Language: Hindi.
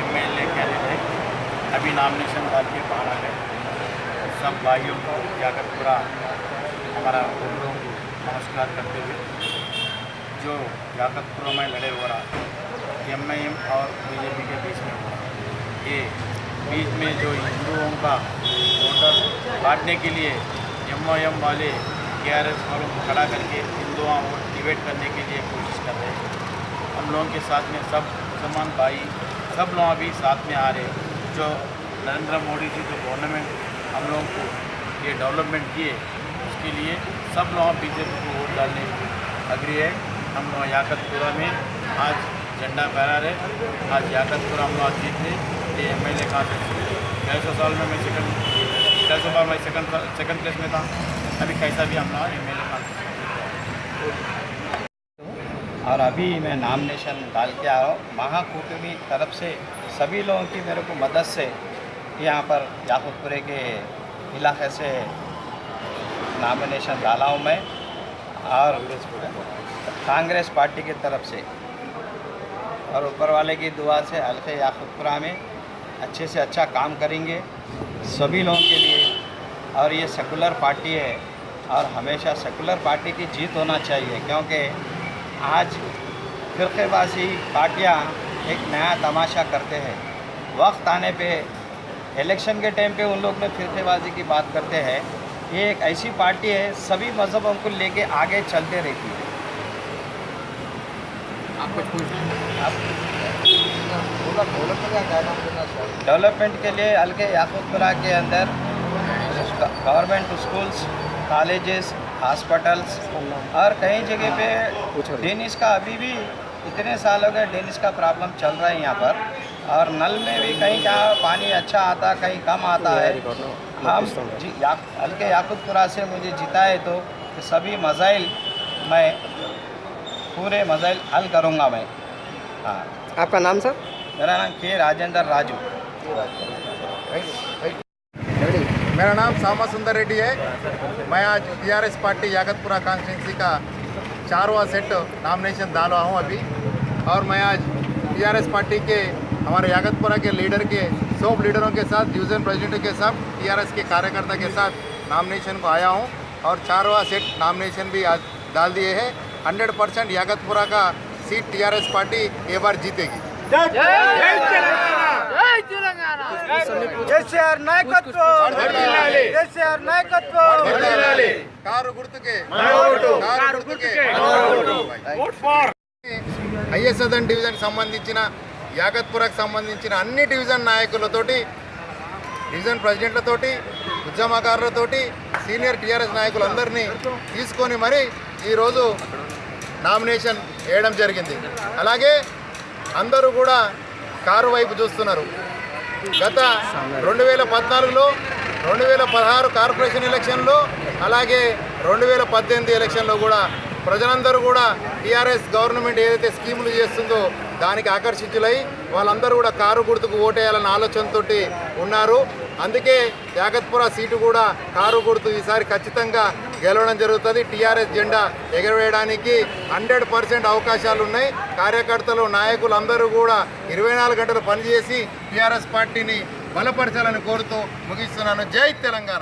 एमएलए कैंडिडेट अभी नामिनेशन डाल के बाहर आ गए। सब भाइयों को जाकर पूरा हमारा नमस्कार करते हुए जो याकतपुरा में लड़े हो रहा एमआईएम और बीजेपी के बीच में हो रहा ये बीच में जो हिंदुओं का वोटर बांटने के लिए एमआईएम वाले टीआरएस वालों को खड़ा करके हिंदुओं को डिवाइड करने के लिए कोशिश कर रहे हैं। हम लोगों के साथ में सब मुसलमान भाई सब लोग अभी साथ में आ रहे जो नरेंद्र मोदी जी जो गवर्नमेंट हम लोगों को ये डेवलपमेंट किए उसके लिए सब लोग बीजेपी को वोट डालने अग्री है। हम लोग याकतपुरा में आज झंडा फहरा रहे। आज याकतपुरा हम लोग जीते ये एमएलए कहाँ से 150 साल में मैं सेकंड प्लेस में था। अभी कैसा भी हम लोग एमएलए कहाँ से और अभी मैं नामिनेशन डाल के आया हूँ। महाकूटमी तरफ से सभी लोगों की मेरे को मदद से यहाँ पर याकतपुरे के इलाके से नामिनेशन डाला हूँ मैं और कांग्रेस पार्टी की तरफ से और ऊपर वाले की दुआ से हल्के याकतपुरा में अच्छे से अच्छा काम करेंगे सभी लोगों के लिए। और ये सेकुलर पार्टी है और हमेशा सेकुलर पार्टी की जीत होना चाहिए क्योंकि आज फिरक़ेबाज़ी पार्टियाँ एक नया तमाशा करते हैं। वक्त आने पे इलेक्शन के टाइम पे उन लोग में फिरक़ेबाज़ी की बात करते हैं। ये एक ऐसी पार्टी है सभी मज़हबों को लेके आगे चलते रहती है। डेवलपमेंट के लिए हल्के याकतपुरा के अंदर गवर्नमेंट स्कूल्स कॉलेजेस हॉस्पिटल्स और कई जगह पे ड्रेनेज का अभी भी इतने साल हो गए ड्रेनेज का प्रॉब्लम चल रहा है यहाँ पर। और नल में भी कहीं क्या पानी अच्छा आता कहीं कम आता है। हम हल्के याकतपुरा से मुझे जीता है तो सभी मसाइल मैं पूरे मसाइल हल करूँगा मैं। हाँ आपका नाम सर? मेरा नाम के राजेंद्र राजू। मेरा नाम सामा सुंदर रेड्डी है। मैं आज टीआरएस पार्टी याकतपुरा कॉन्स्टिट्यूंसी का 4वां सेट नामिनेशन डाला हूं अभी। और मैं आज टीआरएस पार्टी के हमारे याकतपुरा के लीडर के सब लीडरों के साथ डिवीज़न प्रेसिडेंट के साथ टीआरएस के कार्यकर्ता के साथ नामिनेशन को आया हूं और 4वां सेट नामिनेशन भी आज डाल दिए हैं। 100% याकतपुरा का सीट टीआरएस पार्टी ये बार जीतेगी। కేసీఆర్ నాయకత్వం కేసీఆర్ నాయకత్వం కారు గుర్తుకే కారు గుర్తుకే ఐఎస్ సదన్ డివిజన్ సంబంధించిన యాకత్పురకు సంబంధించిన అన్ని డివిజన్ నాయకులతోటి డివిజన్ ప్రెసిడెంట్లతోటి ఉద్యమకారులతోటి సీనియర్ టీఆర్ఎస్ నాయకులందరినీ తీసుకొని మరి ఈరోజు నామినేషన్ వేయడం జరిగింది। అలాగే అందరూ కూడా కారు వైపు చూస్తున్నారు। గత 2014లో 2016 కార్పొరేషన్ ఎలక్షన్లో అలాగే 2018 ఎలక్షన్లో కూడా ప్రజలందరూ కూడా టీఆర్ఎస్ గవర్నమెంట్ ఏదైతే స్కీములు చేస్తుందో దానికి ఆకర్షితులై వాళ్ళందరూ కూడా కారు గుర్తుకు ఓటేయాలన్న ఆలోచనతోటి ఉన్నారు। అందుకే యాకత్పురా సీటు కూడా కారు గుర్తు ఈసారి ఖచ్చితంగా గెలవడం జరుగుతుంది। టీఆర్ఎస్ జెండా ఎగరవేయడానికి 100% అవకాశాలు ఉన్నాయి। కార్యకర్తలు నాయకులు అందరూ కూడా 24 గంటలు పనిచేసి టీఆర్ఎస్ పార్టీని బలపరచాలని కోరుతూ ముగిస్తున్నాను। జై తెలంగాణ।